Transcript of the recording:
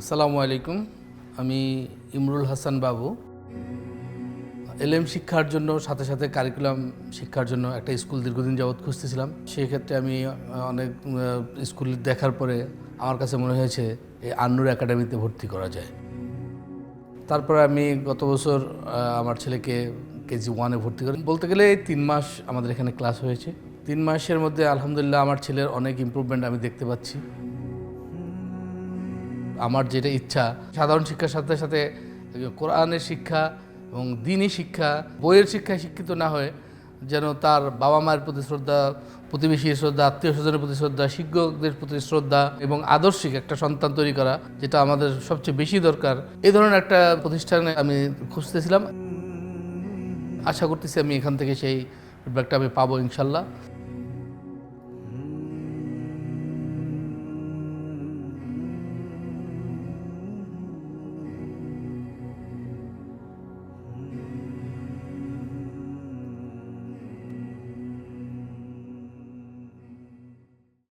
আসসালামু আলাইকুম। আমি ইমরুল হাসান বাবু। এলএম শিক্ষার জন্য সাথে সাথে কারিকুলাম শিক্ষার জন্য একটা স্কুল দীর্ঘদিন যাবৎ খুঁজতেছিলাম। সেই ক্ষেত্রে আমি অনেক স্কুল দেখার পরে আমার কাছে মনে হয়েছে এই আন্নুর একাডেমিতে ভর্তি করা যায়। তারপরে আমি গত বছর আমার ছেলেকে কেজি 1-এ ভর্তি করি। বলতে গেলে 3 মাস আমাদের এখানে ক্লাস হয়েছে। 3 মাসের মধ্যে আলহামদুলিল্লাহ আমার ছেলের অনেক ইমপ্রুভমেন্ট আমি দেখতে পাচ্ছি। আমার যেটা ইচ্ছা, সাধারণ শিক্ষার সাথে সাথে কোরআনের শিক্ষা এবং দ্বীনি শিক্ষা, বইয়ের শিক্ষায় শিক্ষিত না হয়ে যেন তার বাবা মায়ের প্রতি শ্রদ্ধা, প্রতিবেশীর শ্রদ্ধা, আত্মীয় স্বজনের প্রতি শ্রদ্ধা, শিক্ষকদের প্রতি শ্রদ্ধা এবং আদর্শিক একটা সন্তান তৈরি করা, যেটা আমাদের সবচেয়ে বেশি দরকার, এই ধরনের একটা প্রতিষ্ঠানে আমি খুঁজতেছিলাম। আশা করতেছি আমি এখান থেকে সেই ফিডব্যাকটা আমি পাবো ইনশাল্লাহ।